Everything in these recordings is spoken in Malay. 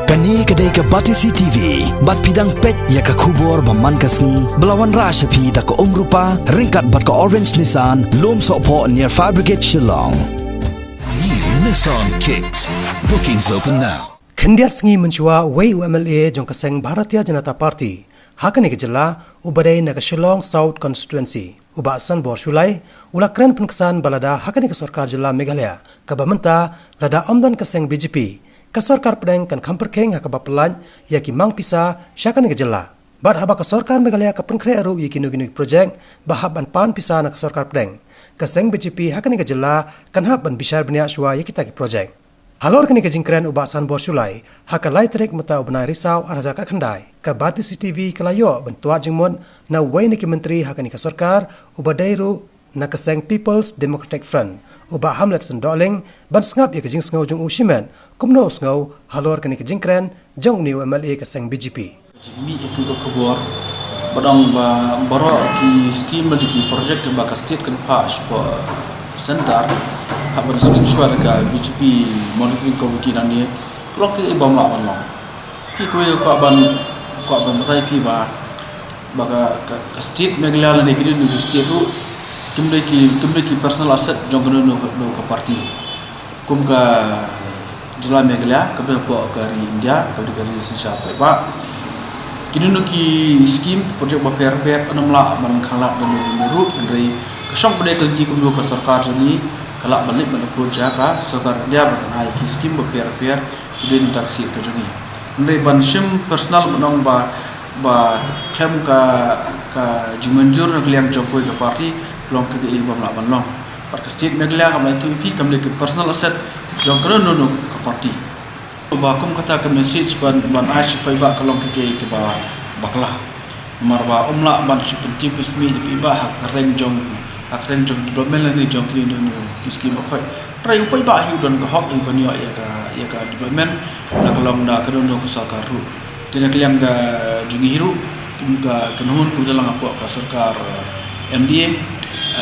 Kani kedai ke Batisi TV, bat pidang pet ya ke kubur baman kasni, belawan rasyapi tak ke rupa, ringkat bat ke Orange Nissan, lom sokpo near Fire Brigade Shillong. New Nissan Kicks. Bookings open now. Kendiat sengi mencua Wei UMLA jong keseng Bharatiya Janata Party. Hakani kejela ubadai na ke Shillong South Constituency. Ubasan bor Shulai, ula keren penkesan balada hakani ke Sarkar Jela Meghalaya. Kabamenta lada omdan keseng BJP. Ke Sarkar Pedang kan kamper keng hakaba pelan yaki mang pisa syakani kejela. Bad haba ke Sarkar Meghalaya ke penkre aru yaki nugi projek bahab ban pan pisa na ke Sarkar Pedang. Keseng BJP hakani kejela kan hab ban bishar benia shua yaki taki projek. Halor kini kejingkren ubasan bor Shulai, hakalai terik mata ubnai risau araja kat khandai. Ke Batisi TV kelayo bentuat jingmon na wai niki menteri hakani ke Sarkar ubadairu na keseng People's Democratic Front. Uba Hamlet sendoling ban sengap ya kejing sengau jong usimen kumno sengau halor kini kejingkren jong ni UMLA keseng BJP. Mi itu kebor badang ba baro ki skim di projek ke bakas state kan pas po center apa skim shwar ka BJP monitoring committee nani klok ke ibam la on ki ko ban matai pi ba baga ka state Meghalaya ni kini di state ru kimde ki personal asset jong no ka parti kum ka jila Meghalaya ka po ka India ka di Indonesia ba kini ki skim projek ba per anamla man khala dan meru ndrei kasong bade kelji kumdo ka sarkar jani kala balik ban projek ka sarkar dia ban ai ki skim ba per kide ni taksi ka jani ndrei ban sim personal menong ba kem ka jumanjur na kliang jokoi ka parti long ke ibam la ban long par ka state Meghalaya ka mai tu pi kam le personal asset jong no ka parti ba kum kata ke message ban ai sipai ba kalong ke ba bakla marba umla ban penting pesmi di ba hak reng jong development ni jong kini no kiski ba khoi trai upai ba hi don ka hok ban yo ya ka development na kalong na kadono ko sarkar ru tena kliang ga jungi hiru ka kanhun ku dalang apa ka sarkar MDA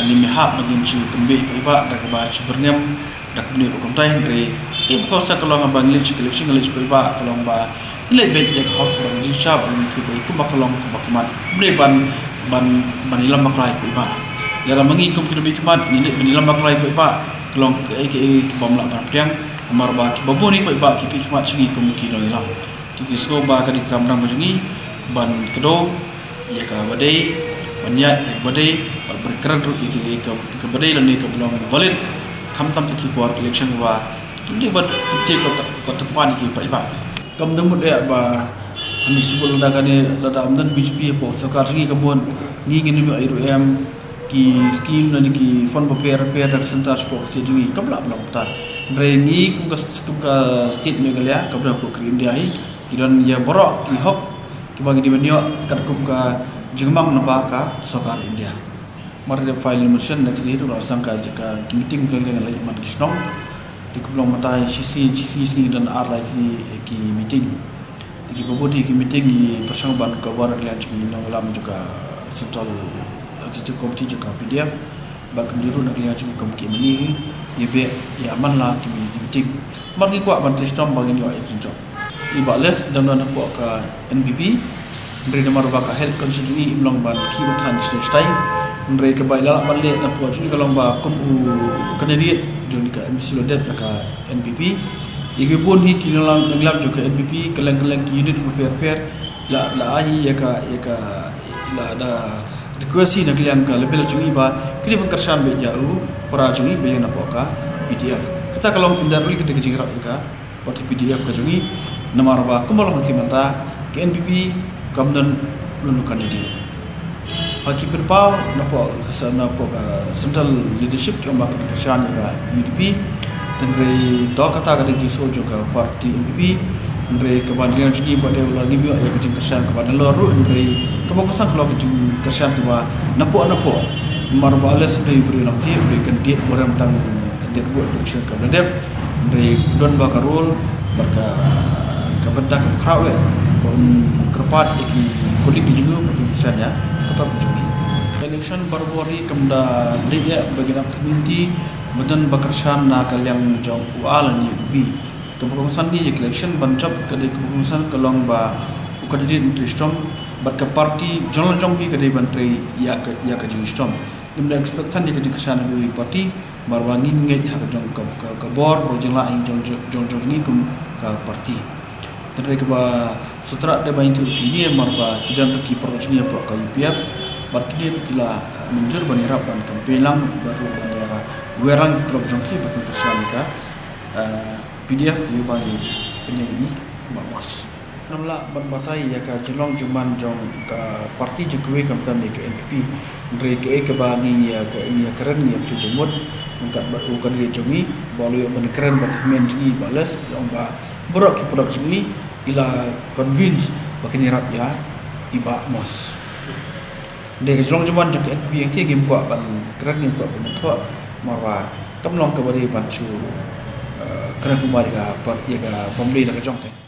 ni mihap bagi misi pembe ba da ka ba berngam da kini ko kontai re ke ko sa kalong abang lech collection ba kalong ba le be ya hok ban ji sha ban ki be ku bakalong ku bakman bre ban ilam baklai ku ba ya mangi kum kini bikman ni le ban ilam baklai ku ba kalong ke bom la ban priang mar ba ki babu ni ku ba ki pikmat sini kum ki no ilam ti sko ba ka di kamrang majungi ban kedo ya ka badai banyak badai berkeran ru ki ke badai lan ni ke belum valid kam tam ki kuat election wa ini bat ti ko tepan ki ba kam demut ya ba ani subul da kane da amdan BJP po sarkar sigi kabon ni ngini mi airu em ki scheme na ni ki fund ba per da percentage po se jungi kabla bla ta rengi kum ka state Meghalaya kabla po kri India hi kidan ya borok ki hok ki bagi di menyo kat kum ka jingmang na ba ka sarkar India mar de file motion next day to sangka jika meeting dengan lagi man kisnong di kublong matai sisi dan RIC ki meeting di bobodi ki meeting di persamaan kabar yang cuma lam juga central executive committee juga PDF bahkan juru nak lihat juga komiti ini ya aman lah ki meeting mar ni kuat ban tisnom bagi ni ai jinjo iba les dan apa ke NBP dari nomor baka health constituency imlong ban ki batan stay ndrei ke baila balle na po juni kalong ba kum kanadiet joni ka MCL det ka NPP igi pun hi kilang nglam jo ka NPP kelang ki unit per la ai ya ka la da request na kliang ka level juni ba kini pengkersan be jaru para juni be na po ka PDF kata kalong indaruli ke jingrap ka pakai PDF ka juni namar ba kumalong manta ke NPP kamdan lunu kanadiet Haki berpau napa kesana napa central leadership ke mak kesana ka UDP dan re to kata ka di sojo ka parti NPP re ke bandingan segi pada ulang ni ya ke kesana ke badan loru re ke bokasan kalau ke kesana tu napa marba alas dari beri nanti berikan dia orang tang dia buat election ka dadep re don ba karol berka ke bentak ke krawe on kerpat iki kulit juga misalnya kata bujumi election barbori kemda dia bagi nak community badan bakarsan na kalyang jong wala ni ubi kepengurusan ni election bancap kadai kepengurusan kelong ba ukadiri intristom bat ke parti jonal jong hi kadai bantrai ya ke jingstom dimda expectan di kadai kesana wi parti barwangi ngai ha ke jong ke bor bo jela ing jong ni kum ka parti dari ke ba sutra de ba intru ini marba tidak ki produksi pro ka UPF bat kini kila menjur banirap ban kampelang baru bania werang pro jong ki batun persoalika PDF you bagi penyanyi Mamos. Namlah berbatai ya ka jelong juman jong ka parti Jokowi kamtam ke NPP dari ke bagi ya ke ini keren ya prejemut angkat baru kan dia jongi balu yang keren bat men jongi balas yang ba borok ki produk jongi ila convince bakin rap ya iba mos. Dari jelong juman jong ke NPP yang tiga game kuat ban keren game kuat ban tua marwa kamlong ke bari bancu kerana kembali ke pembeli dan kejong